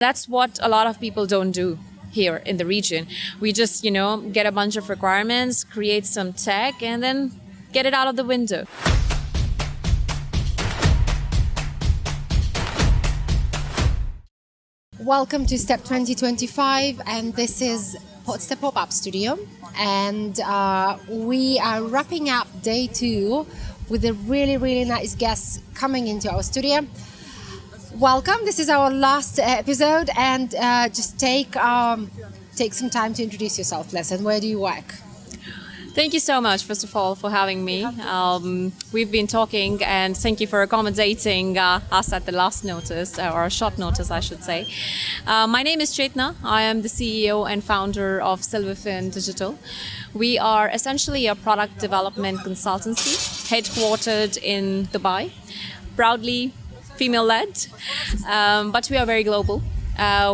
That's what a lot of people don't do here in the region. We just, get a bunch of requirements, create some tech, and then get it out of the window. Welcome to Step 2025, and this is the Pop-Up Studio. And we are wrapping up day 2 with a really nice guest coming into our studio. Welcome. This is our last episode, and just take some time to introduce yourself, Lesson. Where do you work? Thank you so much, first of all, for having me. We've been talking, and thank you for accommodating us at the last notice, or short notice, I should say. My name is Chetna. I am the CEO and founder of Silverfin Digital. We are essentially a product development consultancy headquartered in Dubai, proudly female-led, but we are very global.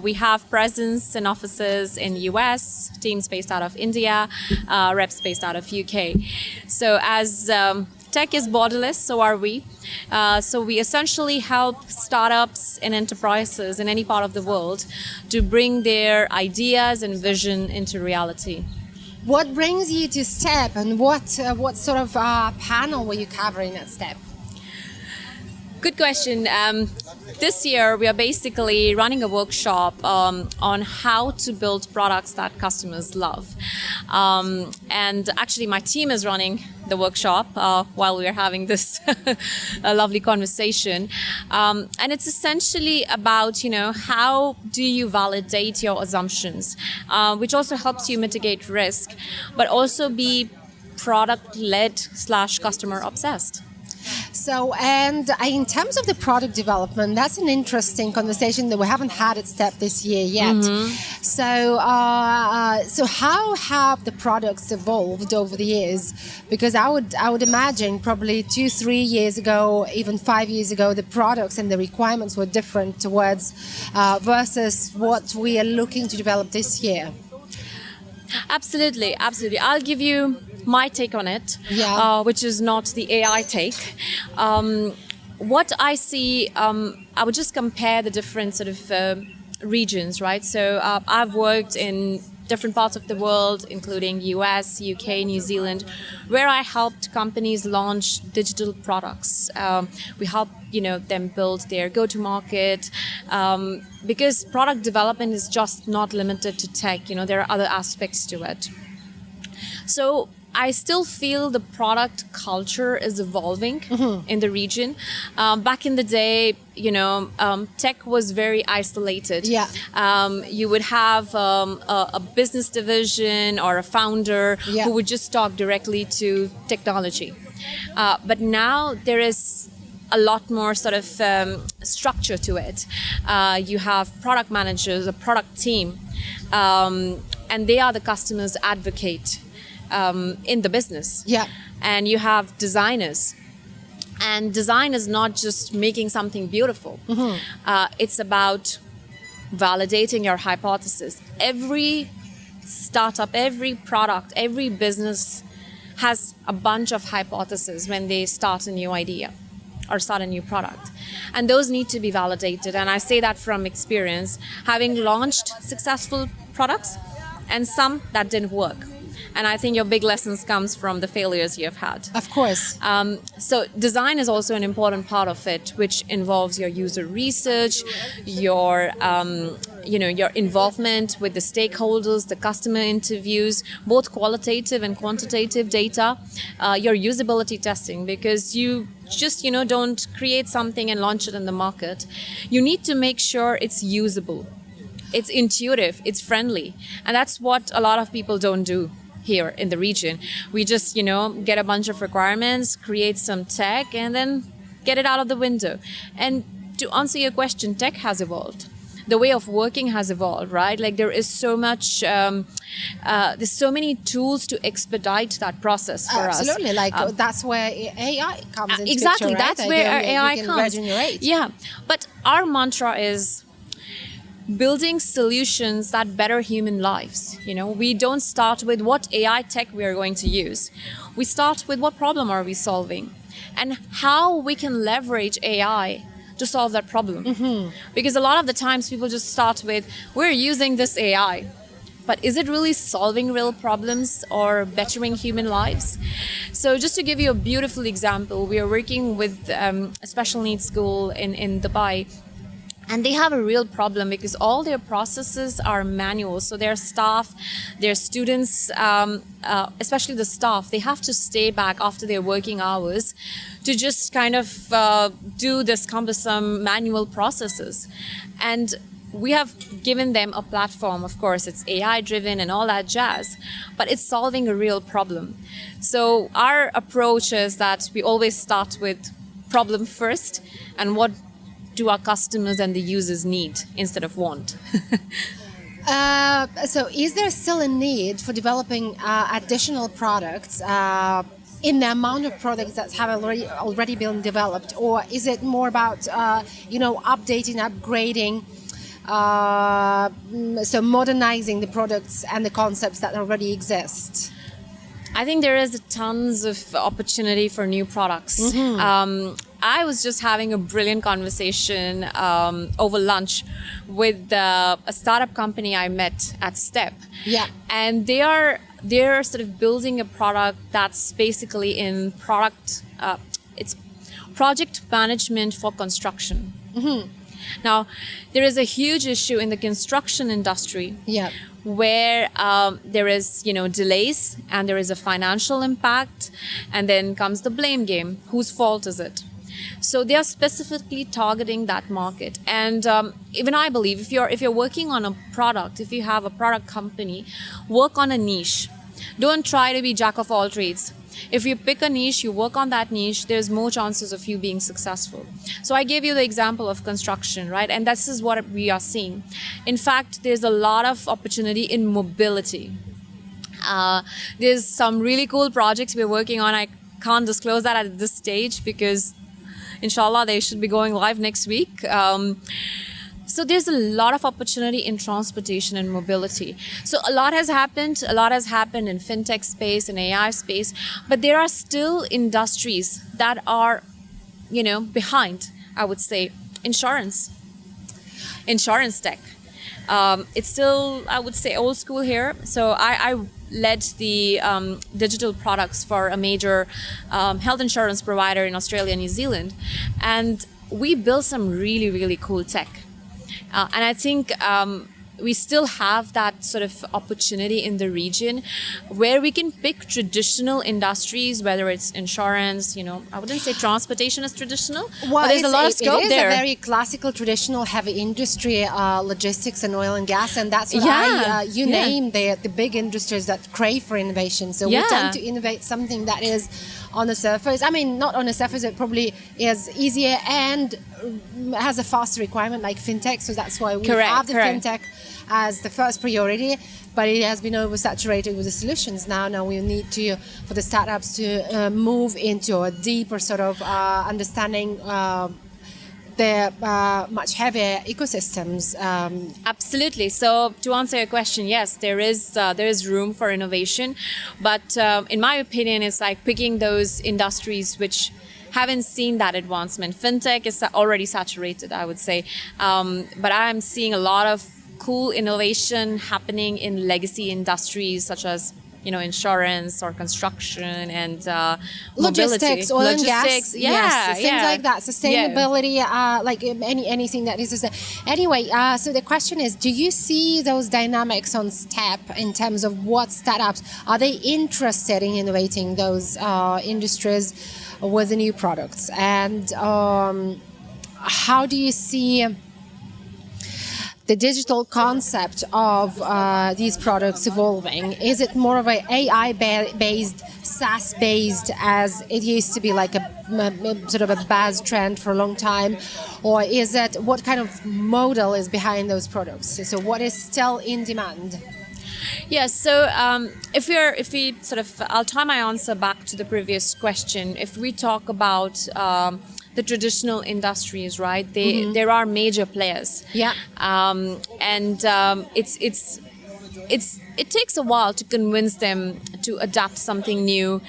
We have presence and offices in US, teams based out of India, reps based out of UK. So as tech is borderless, so are we. So we essentially help startups and enterprises in any part of the world to bring their ideas and vision into reality. What brings you to STEP, and what sort of panel were you covering at STEP? Good question. This year, we are basically running a workshop on how to build products that customers love. And actually, my team is running the workshop while we are having this lovely conversation. And it's essentially about, how do you validate your assumptions, which also helps you mitigate risk, but also be product-led / customer obsessed. So, and in terms of the product development, that's an interesting conversation that we haven't had at STEP this year yet. Mm-hmm. So how have the products evolved over the years? Because I would imagine probably 2-3 years ago, even 5 years ago, the products and the requirements were different towards versus what we are looking to develop this year. Absolutely. I'll give you my take on it, which is not the AI take. What I see, I would just compare the different sort of regions, right? So I've worked in different parts of the world, including US, UK, New Zealand, where I helped companies launch digital products. We help them build their go-to-market, because product development is just not limited to tech. There are other aspects to it. So I still feel the product culture is evolving in the region. Back in the day, tech was very isolated. Yeah. You would have a business division or a founder who would just talk directly to technology. But now there is a lot more sort of structure to it. You have product managers, a product team, and they are the customer's advocate in the business. Yeah. And you have designers. And design is not just making something beautiful. Mm-hmm. It's about validating your hypothesis. Every startup, every product, every business has a bunch of hypotheses when they start a new idea or start a new product. And those need to be validated. And I say that from experience, having launched successful products and some that didn't work. And I think your big lessons comes from the failures you have had. Of course. So design is also an important part of it, which involves your user research, your involvement with the stakeholders, the customer interviews, both qualitative and quantitative data, your usability testing, because you just, don't create something and launch it in the market. You need to make sure it's usable, it's intuitive, it's friendly. And that's what a lot of people don't do here in the region. We just, get a bunch of requirements, create some tech, and then get it out of the window. And to answer your question, tech has evolved. The way of working has evolved, right? Like there is so much, there's so many tools to expedite that process for us. Absolutely, that's where AI comes into exactly, picture, right? That's where our AI comes. Regenerate. Yeah, but our mantra is building solutions that better human lives. We don't start with what AI tech we are going to use. We start with what problem are we solving and how we can leverage AI to solve that problem. Because a lot of the times people just start with, we're using this AI. But is it really solving real problems or bettering human lives? So just to give you a beautiful example, we are working with a special needs school in Dubai. And they have a real problem because all their processes are manual. So their staff, their students, especially the staff, they have to stay back after their working hours to just kind of do this cumbersome manual processes. And we have given them a platform. Of course, it's AI driven and all that jazz, but it's solving a real problem. So our approach is that we always start with problem first and what do our customers and the users need instead of want. So is there still a need for developing additional products in the amount of products that have already been developed, or is it more about updating, upgrading, so modernizing the products and the concepts that already exist? I think there is tons of opportunity for new products. I was just having a brilliant conversation over lunch with a startup company I met at Step. Yeah. And they're sort of building a product that's basically in it's project management for construction. Now, there is a huge issue in the construction industry. Yeah. Where there is, delays and there is a financial impact, and then comes the blame game. Whose fault is it? So they are specifically targeting that market. And even I believe if you're working on a product, if you have a product company, work on a niche. Don't try to be jack of all trades. If you pick a niche, you work on that niche, there's more chances of you being successful. So I gave you the example of construction, right? And this is what we are seeing. In fact, there's a lot of opportunity in mobility. There's some really cool projects we're working on. I can't disclose that at this stage because inshallah they should be going live next week. So there's a lot of opportunity in transportation and mobility. So a lot has happened. A lot has happened in fintech space and AI space, but there are still industries that are, behind. I would say insurance tech. It's still, I would say, old school here. So I led the digital products for a major health insurance provider in Australia and New Zealand, and we built some really, really cool tech. And I think we still have that sort of opportunity in the region where we can pick traditional industries, whether it's insurance, I wouldn't say transportation is traditional, but there's a lot of scope there. It is a very classical, traditional, heavy industry, logistics and oil and gas, and that's why you name the big industries that crave for innovation. So we tend to innovate something that is on the surface. I mean, not on the surface, it probably is easier and has a faster requirement like fintech. So that's why we have the fintech as the first priority, but it has been oversaturated with the solutions now. Now we need for the startups to move into a deeper sort of understanding the much heavier ecosystems. Absolutely. So to answer your question, yes, there is room for innovation, but in my opinion, it's like picking those industries which haven't seen that advancement. Fintech is already saturated, I would say, but I'm seeing a lot of cool innovation happening in legacy industries such as insurance or construction and logistics, oil and gas, things like that. Sustainability, like anything that is. Anyway, so the question is: do you see those dynamics on Step in terms of what startups are they interested in innovating those industries with the new products, and how do you see the digital concept of these products evolving? Is it more of an AI-based, SaaS-based, as it used to be like a sort of a buzz trend for a long time? Or is it, what kind of model is behind those products? So what is still in demand? Yes, so I'll tie my answer back to the previous question. If we talk about the traditional industries, right? There are major players. Yeah. And it's it takes a while to convince them to adapt something new.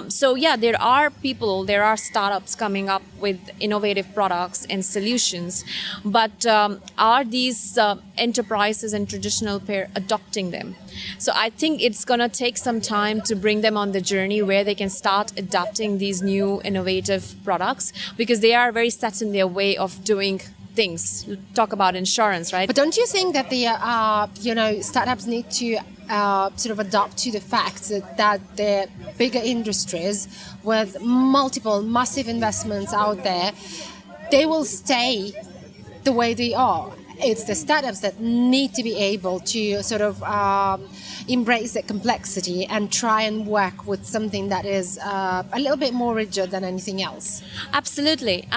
So yeah, there are startups coming up with innovative products and solutions, but are these enterprises and traditional pair adopting them? So I think it's gonna take some time to bring them on the journey where they can start adapting these new innovative products, because they are very set in their way of doing things. Talk about insurance, right? But don't you think that the startups need to sort of adapt to the fact that the bigger industries with multiple massive investments out there, they will stay the way they are? It's the startups that need to be able to sort of embrace the complexity and try and work with something that is a little bit more rigid than anything else. Absolutely.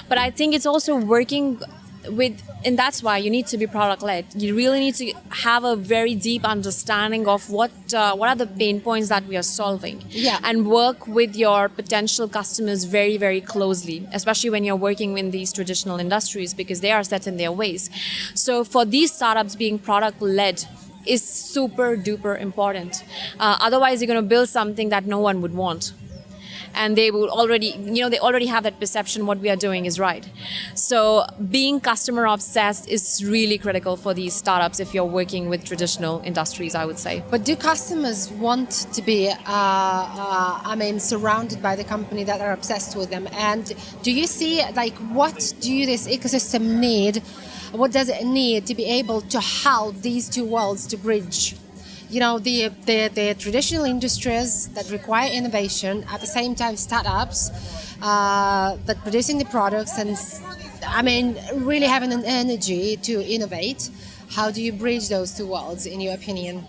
But I think it's also working with, and that's why you need to be product led. You really need to have a very deep understanding of what are the pain points that we are solving, and work with your potential customers very, very closely, especially when you're working in these traditional industries, because they are set in their ways. So for these startups, being product led is super duper important. Otherwise, you're going to build something that no one would want. And they will already, they already have that perception what we are doing is right. So being customer obsessed is really critical for these startups if you're working with traditional industries, I would say. But do customers want to be, surrounded by the company that are obsessed with them? And do you see, what do this ecosystem need? What does it need to be able to help these two worlds to bridge? The traditional industries that require innovation, at the same time startups that producing the products and really having an energy to innovate. How do you bridge those two worlds, in your opinion?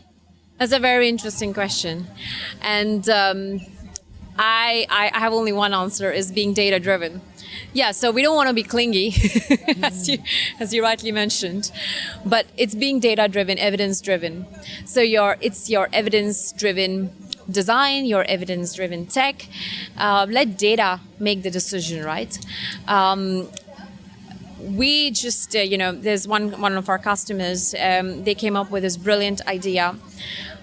That's a very interesting question, and I have only one answer: is being data driven. Yeah, so we don't want to be clingy, as you rightly mentioned, but it's being data-driven, evidence-driven. So it's your evidence-driven design, your evidence-driven tech. Let data make the decision, right? We just, there's one of our customers. They came up with this brilliant idea.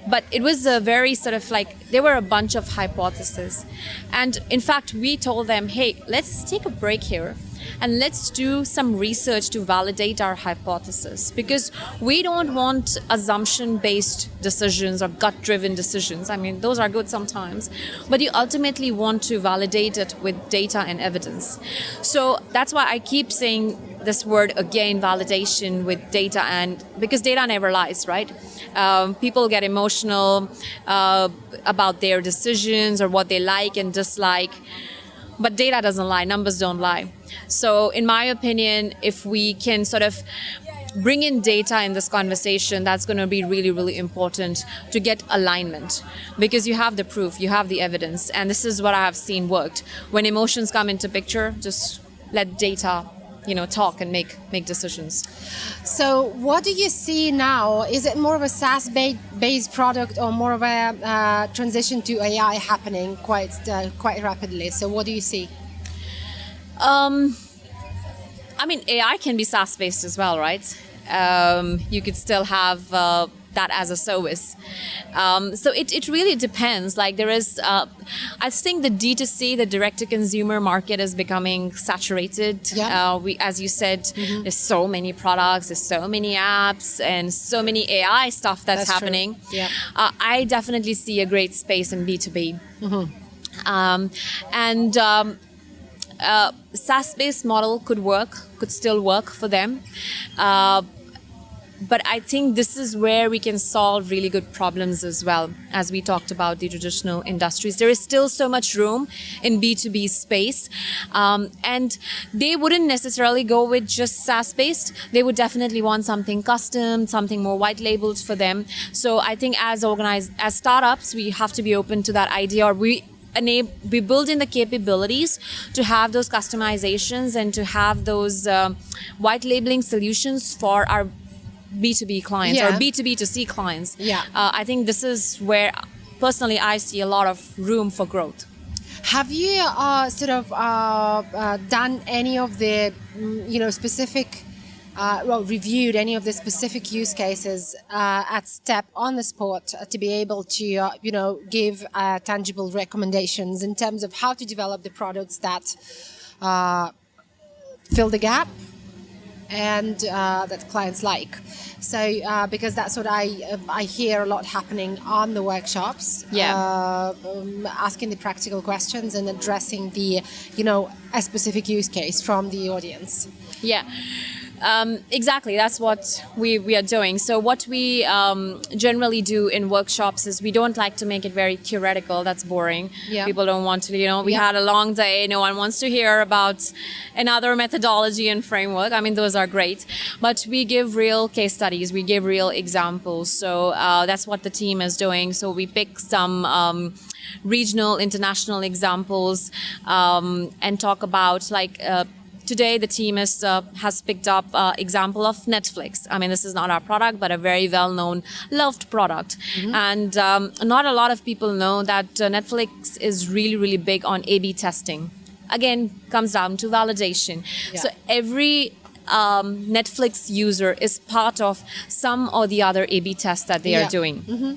But it was a very sort of there were a bunch of hypotheses. And in fact, we told them, hey, let's take a break here and let's do some research to validate our hypothesis, because we don't want assumption-based decisions or gut-driven decisions. I mean, those are good sometimes, but you ultimately want to validate it with data and evidence. So that's why I keep saying this word again, validation with data, and because data never lies, right? People get emotional about their decisions or what they like and dislike, but data doesn't lie, numbers don't lie. So in my opinion, if we can sort of bring in data in this conversation, that's going to be really, really important to get alignment, because you have the proof, you have the evidence, and this is what I have seen worked. When emotions come into picture, just let data talk and make decisions. So what do you see now? Is it more of a SaaS-based product or more of a transition to AI happening quite rapidly? So what do you see? AI can be SaaS-based as well, right? You could still have that as a service. So it really depends. There is, I think the D2C, the direct-to-consumer market is becoming saturated. Yeah. As you said, there's so many products, there's so many apps, and so many AI stuff that's happening. True. Yeah. I definitely see a great space in B2B. SaaS-based model could still work for them. But I think this is where we can solve really good problems as well. As we talked about the traditional industries, there is still so much room in B2B space. And they wouldn't necessarily go with just SaaS-based. They would definitely want something custom, something more white labeled for them. So I think as startups, we have to be open to that idea, or we build in the capabilities to have those customizations and to have those white labeling solutions for our B2B clients or B2B2C clients. Yeah. I think this is where personally I see a lot of room for growth. Have you done any of the specific reviewed any of the specific use cases at step on the spot to be able to, give tangible recommendations in terms of how to develop the products that fill the gap and that clients like. So because that's what I hear a lot happening on the workshops. Asking the practical questions and addressing the, a specific use case from the audience. Yeah. Exactly, that's what we are doing. So what we generally do in workshops is we don't like to make it very theoretical. That's boring. Yeah. People don't want to, we had a long day. No one wants to hear about another methodology and framework. I mean, those are great. But we give real case studies. We give real examples. So that's what the team is doing. So we pick some regional, international examples and talk about today, the team has picked up example of Netflix. I mean, this is not our product, but a very well-known, loved product. Mm-hmm. And not a lot of people know that Netflix is really, really big on A/B testing. Again, comes down to validation. Yeah. So every Netflix user is part of some or the other A/B test that they are doing. Mm-hmm.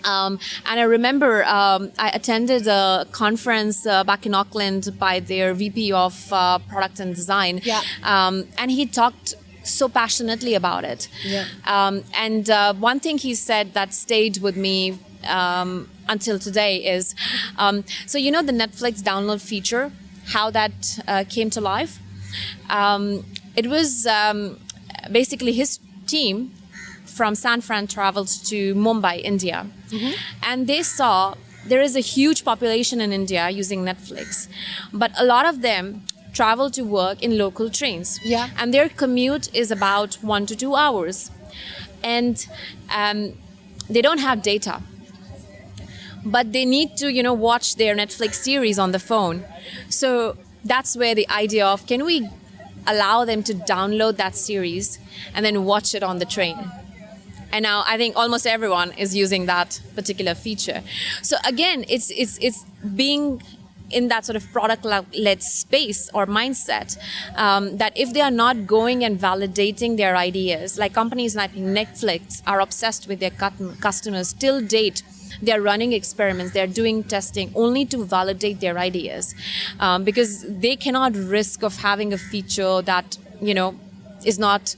And I remember I attended a conference back in Auckland by their VP of Product and Design. Yeah. And he talked so passionately about it. Yeah. And one thing he said that stayed with me until today is, so the Netflix download feature, how that came to life. It was basically his team from San Fran traveled to Mumbai, India. Mm-hmm. And they saw there is a huge population in India using Netflix, but a lot of them travel to work in local trains. Yeah. And their commute is about 1 to 2 hours. And they don't have data, but they need to, watch their Netflix series on the phone. So that's where the idea of, can we allow them to download that series and then watch it on the train? And now I think almost everyone is using that particular feature. So again, it's being in that sort of product-led space or mindset that if they are not going and validating their ideas, like companies like Netflix are obsessed with their customers till date. They're running experiments, they're doing testing only to validate their ideas because they cannot risk of having a feature that, is not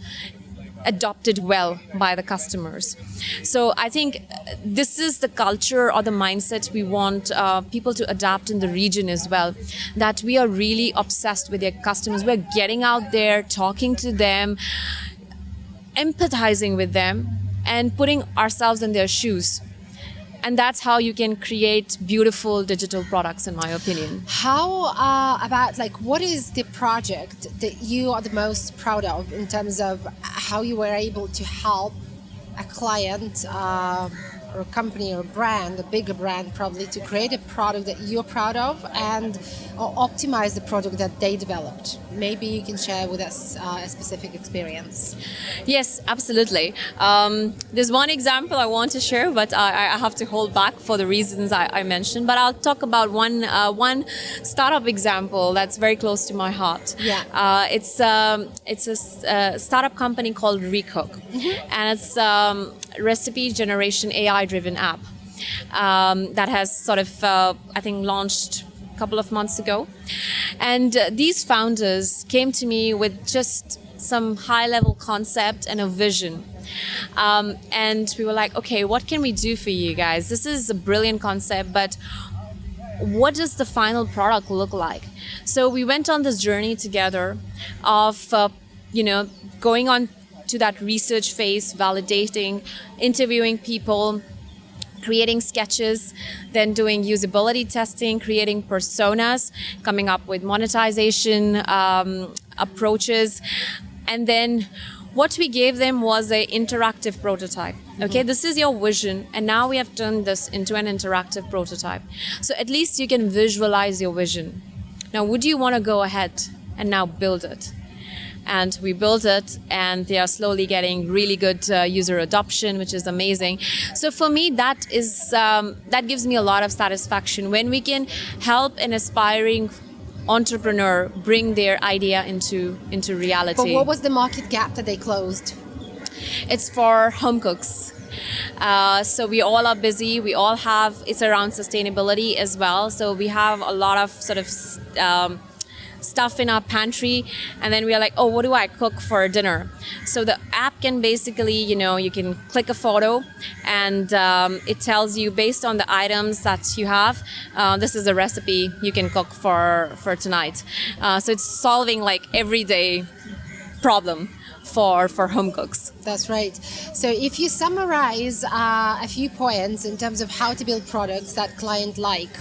adopted well by the customers. So I think this is the culture or the mindset we want people to adapt in the region as well, that we are really obsessed with their customers. We're getting out there, talking to them, empathizing with them, and putting ourselves in their shoes. And that's how you can create beautiful digital products, in my opinion. How about, what is the project that you are the most proud of in terms of how you were able to help a client or a company or a brand, a bigger brand probably, to create a product that you're proud of and optimize the product that they developed? Maybe you can share with us a specific experience. Yes, absolutely. There's one example I want to share, but I have to hold back for the reasons I mentioned. But I'll talk about one startup example that's very close to my heart. Yeah. It's a startup company called Recook, mm-hmm. and it's recipe generation AI-driven app that has sort of, I think, launched a couple of months ago. And these founders came to me with just some high-level concept and a vision. And we were like, okay, what can we do for you guys? This is a brilliant concept, but what does the final product look like? So we went on this journey together of, going on to that research phase, validating, interviewing people, creating sketches, then doing usability testing, creating personas, coming up with monetization approaches. And then what we gave them was an interactive prototype. Okay, mm-hmm. This is your vision, and now we have turned this into an interactive prototype. So at least you can visualize your vision. Now, would you want to go ahead and now build it? And we built it, and they are slowly getting really good user adoption, which is amazing. So for me, that gives me a lot of satisfaction when we can help an aspiring entrepreneur bring their idea into reality. But what was the market gap that they closed? It's for home cooks. So we all are busy. We all have, it's around sustainability as well. So we have a lot of sort of stuff in our pantry, and then we are like, oh, what do I cook for dinner? So the app can basically, you can click a photo, and it tells you based on the items that you have, this is a recipe you can cook for tonight. So it's solving like everyday problem for home cooks. That's right. So if you summarize a few points in terms of how to build products that client like,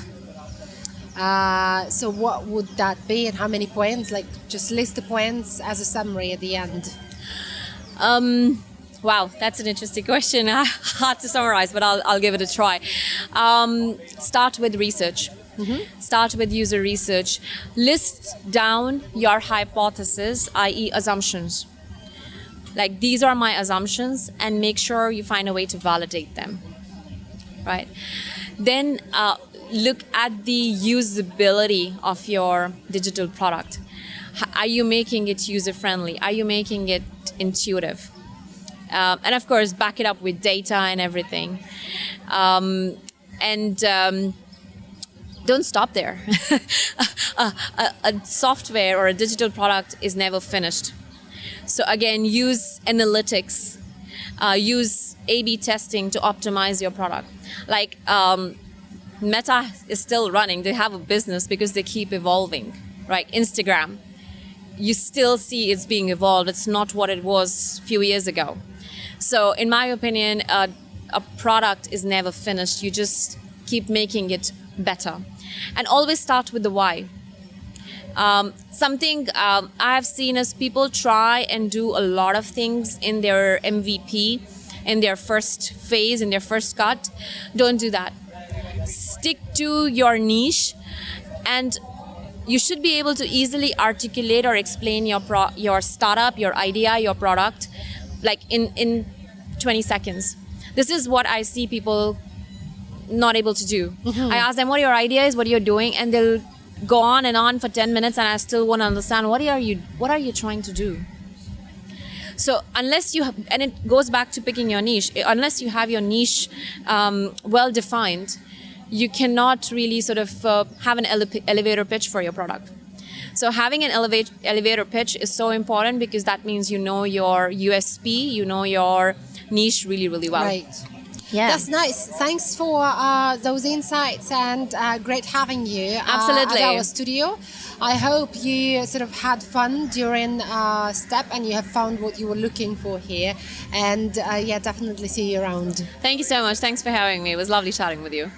so what would that be, and how many points? Like, just list the points as a summary at the end. Wow, that's an interesting question. Hard to summarize, but I'll give it a try. Start with research. Mm-hmm. Start with user research. List down your hypothesis, i.e. assumptions. Like, these are my assumptions, and make sure you find a way to validate them, right? Then look at the usability of your digital product. Are you making it user-friendly? Are you making it intuitive? And of course, back it up with data and everything. Don't stop there. A software or a digital product is never finished. So again, use analytics, use A/B testing to optimize your product. Like Meta is still running. They have a business because they keep evolving, right? Instagram, you still see it's being evolved. It's not what it was a few years ago. So in my opinion, a product is never finished. You just keep making it better. And always start with the why. Something I've seen is people try and do a lot of things in their MVP, in their first phase, in their first cut. Don't do that. Stick to your niche, and you should be able to easily articulate or explain your startup, your idea, your product, like in 20 seconds. This is what I see people not able to do. Mm-hmm. I ask them what your idea is, what you're doing, and they'll go on and on for 10 minutes, and I still want to understand what are you trying to do. So unless you have, and it goes back to picking your niche, unless you have your niche well defined, you cannot really sort of have an elevator pitch for your product. So having an elevator pitch is so important, because that means you know your USP, you know your niche really, really well. Right. Yeah. That's nice. Thanks for those insights, and great having you Absolutely. at our studio. I hope you sort of had fun during STEP, and you have found what you were looking for here. And definitely see you around. Thank you so much. Thanks for having me. It was lovely chatting with you.